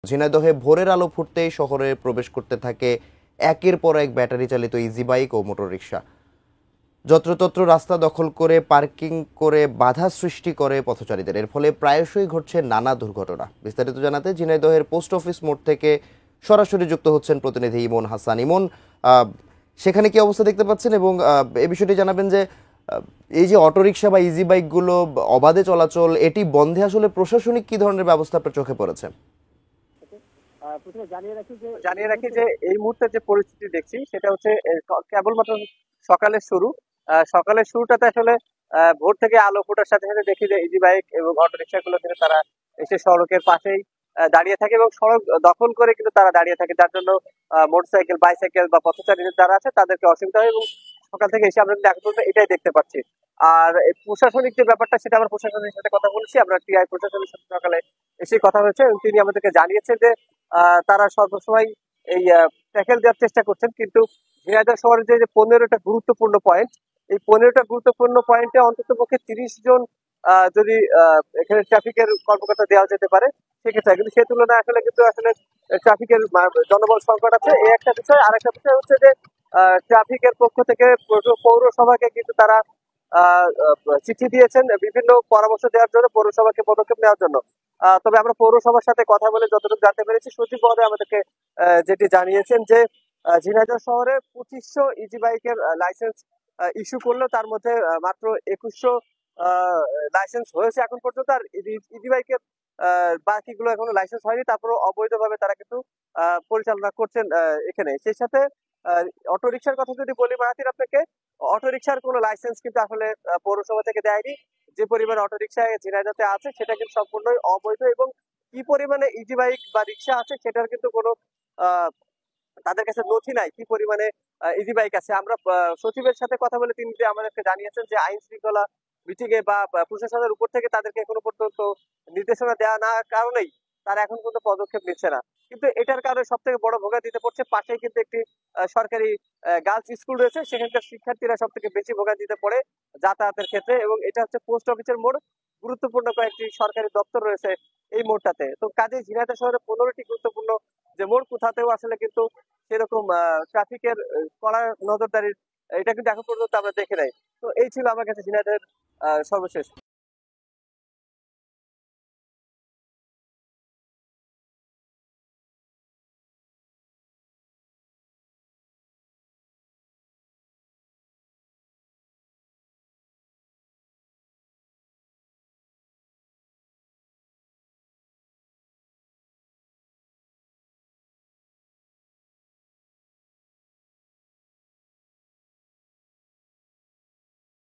ঝিনাইদহে ভোরের আলো ফুটতেই শহরে প্রবেশ করতে থাকে একের পর এক ব্যাটারি চালিত ইজি বাইক ও মোটররিক্সা। যত্রতত্র রাস্তা দখল করে পার্কিং করে বাধা সৃষ্টি করে পথচারীদের। এর ফলে প্রায়শই ঘটছে নানা দুর্ঘটনা। বিস্তারিত জানাতে ঝিনাইদহের পোস্ট অফিস মোড় থেকে সরাসরি যুক্ত হচ্ছেন প্রতিনিধি ইমন হাসান। ইমন, সেখানে কি অবস্থা দেখতে পাচ্ছেন এবং এই বিষয়টি জানাবেন যে এই যে অটোরিকশা বা ইজি বাইকগুলো অবাধে চলাচল, এটি বন্ধে আসলে প্রশাসনিক কি ধরনের ব্যবস্থা আপনার চোখে পড়েছে? প্রথমে জানিয়ে রাখি যে এই মুহূর্তে যে পরিস্থিতি দেখছি সেটা হচ্ছে কেবলমাত্র সকালের শুরু। সকালের শুরুটাতে আসলে ভোর থেকে আলো ফোটার সাথে সাথে দেখি যে ইজি বাইক এবং অটো রিক্সা গুলো কিন্তু তারা এসে সড়কের পাশেই দাঁড়িয়ে থাকে এবং সড়ক দখল করে কিন্তু তারা দাঁড়িয়ে থাকে, যার জন্য মোটরসাইকেল, বাইসাইকেল বা পথচারী যারা আছে তাদেরকে অসুবিধা হয়। এবং সকাল থেকে এসে আমরা কিন্তু এখন পর্যন্ত এটাই দেখতে পাচ্ছি। আর এই প্রশাসনিক যে ব্যাপারটা সেটা আমরা প্রশাসনের সাথে কথা বলছি, আমরা টিআই প্রশাসনের সাথে সকালে এসে কথা হয়েছে এবং তিনি আমাদেরকে জানিয়েছেন যে তারা সর্বসময় এই ট্যাকেল দেওয়ার চেষ্টা করছেন, কিন্তু ঝিনাইদহ শহরের যে 15টা গুরুত্বপূর্ণ পয়েন্ট, এই 15টা গুরুত্বপূর্ণ পয়েন্টে অন্তত পক্ষে 30 জন যদি এখানে ট্রাফিকের কর্মকর্তা দেওয়া যেতে পারে সেক্ষেত্রে, কিন্তু সে তুলনায় আসলে ট্রাফিকের জনবল সংকট আছে, এই একটা বিষয়। আর একটা বিষয় হচ্ছে যে ট্রাফিকের পক্ষ থেকে পৌরসভাকে কিন্তু তারা চিঠি দিয়েছেন বিভিন্ন পরামর্শ দেওয়ার জন্য, পৌরসভাকে পদক্ষেপ নেওয়ার জন্য। তবে আমরা পৌরসভার সাথে কথা বলে যতটুকু জানতে পেরেছি, সচিব মহোদয় আমাদেরকে যেটি জানিয়েছেন যে ঝিনাইদহ শহরে 2500 ইজি বাইকের লাইসেন্স ইস্যু করলেও তার মধ্যে মাত্র 2100 লাইসেন্স হয়েছে এখন পর্যন্ত। আর ইজি বাইকের বাকিগুলো এখনো লাইসেন্স হয়নি, তারপরে অবৈধভাবে তারা কিন্তু পরিচালনা করছেন এখানে। সেই সাথে অটোরিকশার কথা যদি বলি মাহাতির আপনাকে, অটোরিকশার কোনো লাইসেন্স কিন্তু আসলে পৌরসভা থেকে দেয়নি। যে পরিমাণ অটোরিকশা ঝিনাইদহতে আছে সেটা কিন্তু সম্পূর্ণই অবৈধ, এবং কি পরিমাণে ইজি বাইক বা রিক্সা আছে সেটার কিন্তু কোনো আহ তাদের কাছে নথি নাই কি পরিমাণে ইজি বাইক আছে। আমরা সচিবের সাথে কথা বলে তিনি যে আমাদেরকে জানিয়েছেন যে আইন শৃঙ্খলা মিটিংয়ে বা প্রশাসনের উপর থেকে তাদেরকে এখনো পর্যন্ত নির্দেশনা দেওয়া না কারণেই তারা এখন পর্যন্ত পদক্ষেপ নিচ্ছে না। কিন্তু এটার কারণে সব থেকে বড় ভোগান্তি দিতে পড়ছে, পাশেই কিন্তু একটি সরকারি গার্লস স্কুল রয়েছে, সেখানকার শিক্ষার্থীরা সব থেকে বেশি ভোগান্তিতে পড়ে যাতায়াতের ক্ষেত্রে। এবং এটা হচ্ছে পোস্ট অফিসের মোড়, গুরুত্বপূর্ণ কয়েকটি সরকারি দপ্তর রয়েছে এই মোড়টাতে। তো কাজেই ঝিনাইদহ শহরে 15টি গুরুত্বপূর্ণ যে মোড়, কোথাতেও আসলে কিন্তু সেরকম ট্রাফিকের কড়া নজরদারির এটা কিন্তু এখন পর্যন্ত আমরা দেখি নাই। তো এই ছিল আমার কাছে ঝিনাইদহের সর্বশেষ।